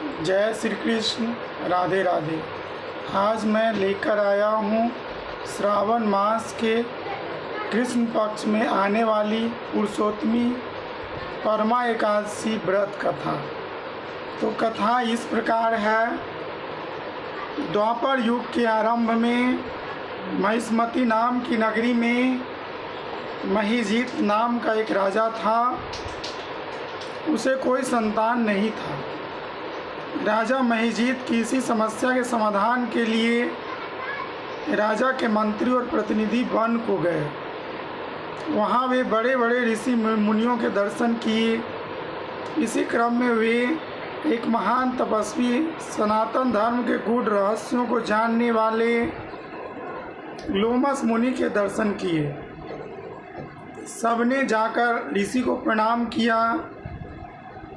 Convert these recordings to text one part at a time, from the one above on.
जय श्री कृष्ण। राधे राधे। आज मैं लेकर आया हूँ श्रावण मास के कृष्ण पक्ष में आने वाली पुरुषोत्तमी परमा एकादशी व्रत कथा। तो कथा इस प्रकार है। द्वापर युग के आरंभ में महिष्मती नाम की नगरी में महीजीत नाम का एक राजा था। उसे कोई संतान नहीं था। राजा महीजीत की इसी समस्या के समाधान के लिए राजा के मंत्री और प्रतिनिधि वन को गए। वहाँ वे बड़े बड़े ऋषि मुनियों के दर्शन किए। इसी क्रम में वे एक महान तपस्वी, सनातन धर्म के गूढ़ रहस्यों को जानने वाले लोमस मुनि के दर्शन किए। सबने जाकर ऋषि को प्रणाम किया।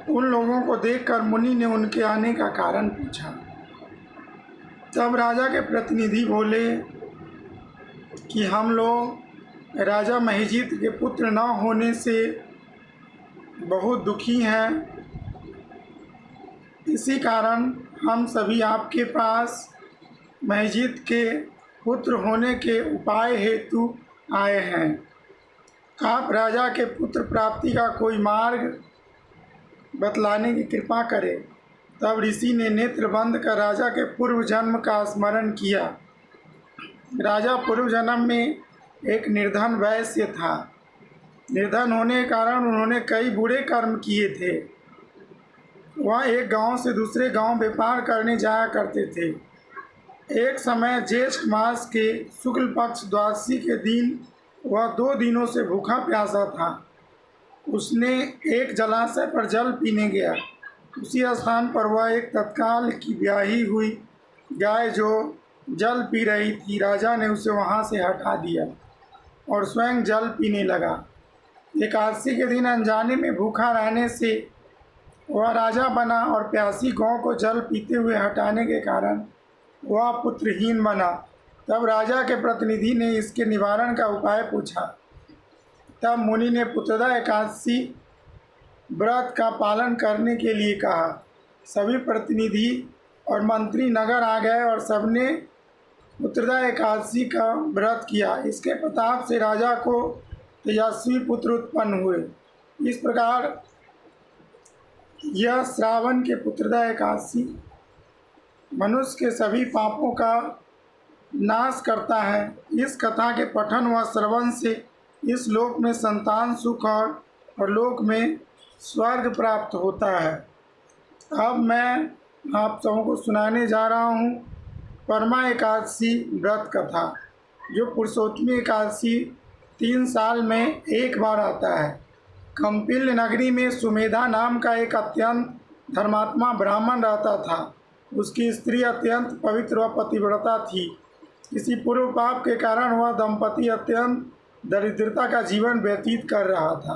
उन लोगों को देखकर मुनि ने उनके आने का कारण पूछा। तब राजा के प्रतिनिधि बोले कि हम लोग राजा महीजीत के पुत्र न होने से बहुत दुखी हैं। इसी कारण हम सभी आपके पास महीजीत के पुत्र होने के उपाय हेतु आए हैं। आप राजा के पुत्र प्राप्ति का कोई मार्ग बतलाने की कृपा करें। तब ऋषि ने नेत्र बंद कर राजा के पूर्व जन्म का स्मरण किया। राजा पूर्व जन्म में एक निर्धन वैश्य था। निर्धन होने के कारण उन्होंने कई बुरे कर्म किए थे। वह एक गांव से दूसरे गांव व्यापार करने जाया करते थे। एक समय ज्येष्ठ मास के शुक्ल पक्ष द्वादशी के दिन वह 2 दिनों से भूखा प्यासा था। उसने एक जलाशय पर जल पीने गया। उसी स्थान पर वह एक तत्काल की ब्याही हुई गाय जो जल पी रही थी, राजा ने उसे वहां से हटा दिया और स्वयं जल पीने लगा। एकादशी के दिन अनजाने में भूखा रहने से वह राजा बना और प्यासी गौ को जल पीते हुए हटाने के कारण वह पुत्रहीन बना। तब राजा के प्रतिनिधि ने इसके निवारण का उपाय पूछा। तब मुनि ने पुत्रदा एकादशी व्रत का पालन करने के लिए कहा। सभी प्रतिनिधि और मंत्री नगर आ गए और सबने पुत्रदा एकादशी का व्रत किया। इसके प्रताप से राजा को तेजस्वी पुत्र उत्पन्न हुए। इस प्रकार यह श्रावण के पुत्रदा एकादशी मनुष्य के सभी पापों का नाश करता है। इस कथा के पठन व श्रवण से इस लोक में संतान सुख और लोक में स्वर्ग प्राप्त होता है। अब मैं आप सबों को सुनाने जा रहा हूँ परमा एकादशी व्रत कथा, जो पुरुषोत्तमी एकादशी 3 साल में एक बार आता है। कंपिल नगरी में सुमेधा नाम का एक अत्यंत धर्मात्मा ब्राह्मण रहता था। उसकी स्त्री अत्यंत पवित्र व पतिव्रता थी। किसी पूर्व पाप के कारण वह दंपति अत्यंत दरिद्रता का जीवन व्यतीत कर रहा था।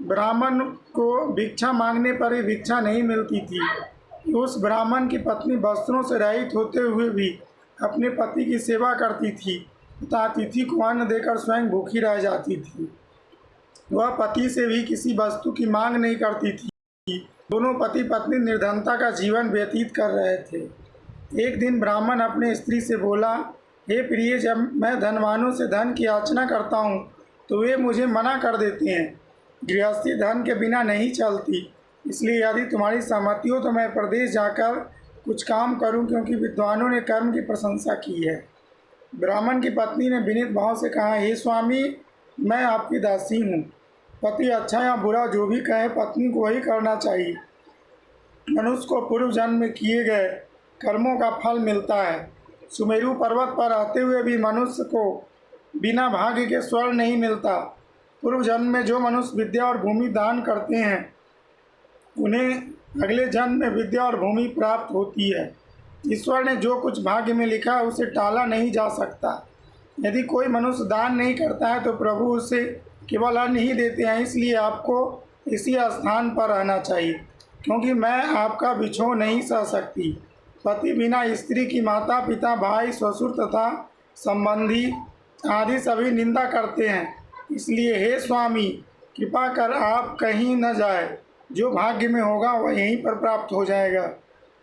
ब्राह्मण को भिक्षा मांगने पर ही भिक्षा नहीं मिलती थी। उस ब्राह्मण की पत्नी वस्त्रों से रहित होते हुए भी अपने पति की सेवा करती थी तथा अतिथि को अन्न देकर स्वयं भूखी रह जाती थी। वह पति से भी किसी वस्तु की मांग नहीं करती थी। दोनों पति पत्नी निर्धनता का जीवन व्यतीत कर रहे थे। एक दिन ब्राह्मण अपने स्त्री से बोला, हे प्रिय, जब मैं धनवानों से धन की याचना करता हूँ तो वे मुझे मना कर देते हैं। गृहस्थी धन के बिना नहीं चलती, इसलिए यदि तुम्हारी सहमति हो तो मैं प्रदेश जाकर कुछ काम करूं, क्योंकि विद्वानों ने कर्म की प्रशंसा की है। ब्राह्मण की पत्नी ने विनीत भाव से कहा, हे स्वामी, मैं आपकी दासी हूँ। पति अच्छा या बुरा जो भी कहे, पत्नी को वही करना चाहिए। मनुष्य को पूर्व जन्म में किए गए कर्मों का फल मिलता है। सुमेरु पर्वत पर रहते हुए भी मनुष्य को बिना भाग्य के स्वर्ग नहीं मिलता। पूर्व जन्म में जो मनुष्य विद्या और भूमि दान करते हैं उन्हें अगले जन्म में विद्या और भूमि प्राप्त होती है। ईश्वर ने जो कुछ भाग्य में लिखा है उसे टाला नहीं जा सकता। यदि कोई मनुष्य दान नहीं करता है तो प्रभु उसे केवल अन्न ही देते हैं। इसलिए आपको इसी स्थान पर रहना चाहिए, क्योंकि मैं आपका बिछोह नहीं सह सकती। पति बिना स्त्री की माता पिता भाई ससुर तथा संबंधी आदि सभी निंदा करते हैं। इसलिए हे स्वामी, कृपा कर आप कहीं न जाए। जो भाग्य में होगा वह यहीं पर प्राप्त हो जाएगा।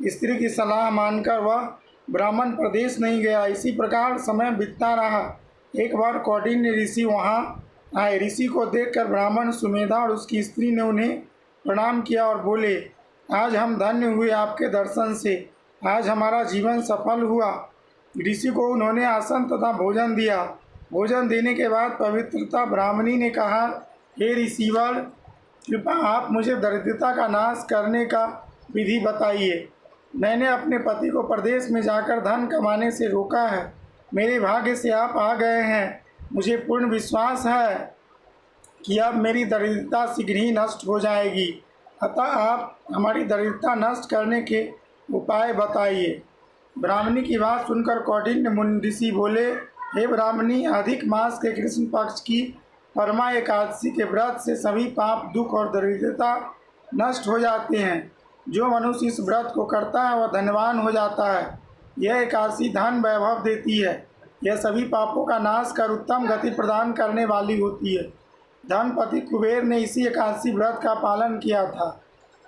स्त्री की सलाह मानकर वह ब्राह्मण प्रदेश नहीं गया। इसी प्रकार समय बीतता रहा। एक बार कौंडिन्य ऋषि वहाँ आए। ऋषि को देखकर ब्राह्मण सुमेधा और उसकी स्त्री ने उन्हें प्रणाम किया और बोले, आज हम धन्य हुए आपके दर्शन से। आज हमारा जीवन सफल हुआ। ऋषि को उन्होंने आसन तथा भोजन दिया। भोजन देने के बाद पवित्रता ब्राह्मणी ने कहा, हे ऋषिवर, कृपा आप मुझे दरिद्रता का नाश करने का विधि बताइए। मैंने अपने पति को प्रदेश में जाकर धन कमाने से रोका है। मेरे भाग्य से आप आ गए हैं। मुझे पूर्ण विश्वास है कि अब मेरी दरिद्रता शीघ्र ही नष्ट हो जाएगी। अतः आप हमारी दरिद्रता नष्ट करने के उपाय बताइए। ब्राह्मणी की बात सुनकर कौंडिन्य मुनि ऋषि बोले, हे ब्राह्मणी, अधिक मास के कृष्ण पक्ष की परमा एकादशी के व्रत से सभी पाप, दुख और दरिद्रता नष्ट हो जाते हैं। जो मनुष्य इस व्रत को करता है वह धनवान हो जाता है। यह एकादशी धन वैभव देती है। यह सभी पापों का नाश कर उत्तम गति प्रदान करने वाली होती है। धनपति कुबेर ने इसी एकादशी व्रत का पालन किया था,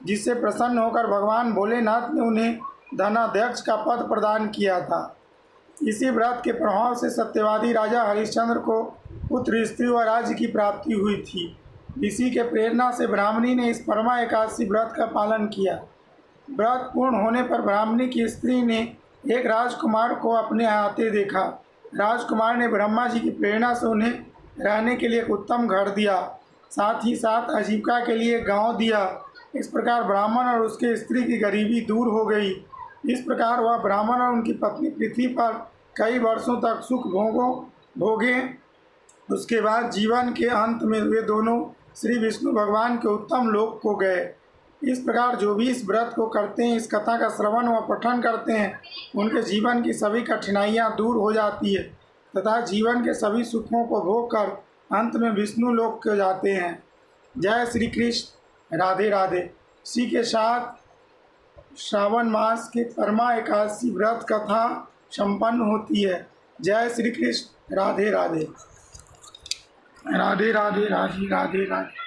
जिससे प्रसन्न होकर भगवान भोलेनाथ ने उन्हें धनाध्यक्ष का पद प्रदान किया था। इसी व्रत के प्रभाव से सत्यवादी राजा हरिश्चंद्र को पुत्र, स्त्री व राज्य की प्राप्ति हुई थी। ऋषि के प्रेरणा से ब्राह्मणी ने इस परमा एकादशी व्रत का पालन किया। व्रत पूर्ण होने पर ब्राह्मणी की स्त्री ने एक राजकुमार को अपने आते देखा। राजकुमार ने ब्रह्मा जी की प्रेरणा से उन्हें रहने के लिए एक उत्तम घर दिया, साथ ही साथ आजीविका के लिए गांव दिया। इस प्रकार ब्राह्मण और उसके स्त्री की गरीबी दूर हो गई। इस प्रकार वह ब्राह्मण और उनकी पत्नी पृथ्वी पर कई वर्षों तक सुख भोगे। उसके बाद जीवन के अंत में वे दोनों श्री विष्णु भगवान के उत्तम लोक को गए। इस प्रकार जो भी इस व्रत को करते हैं, इस कथा का श्रवण व पठन करते हैं, उनके जीवन की सभी कठिनाइयाँ दूर हो जाती है तथा जीवन के सभी सुखों को भोग कर अंत में विष्णु लोक को जाते हैं। जय श्री कृष्ण। राधे राधे। इसी के साथ श्रावण मास के परमा एकादशी व्रत कथा संपन्न होती है। जय श्री कृष्ण। राधे राधे। राधे राधे। राधे राधे। राधे।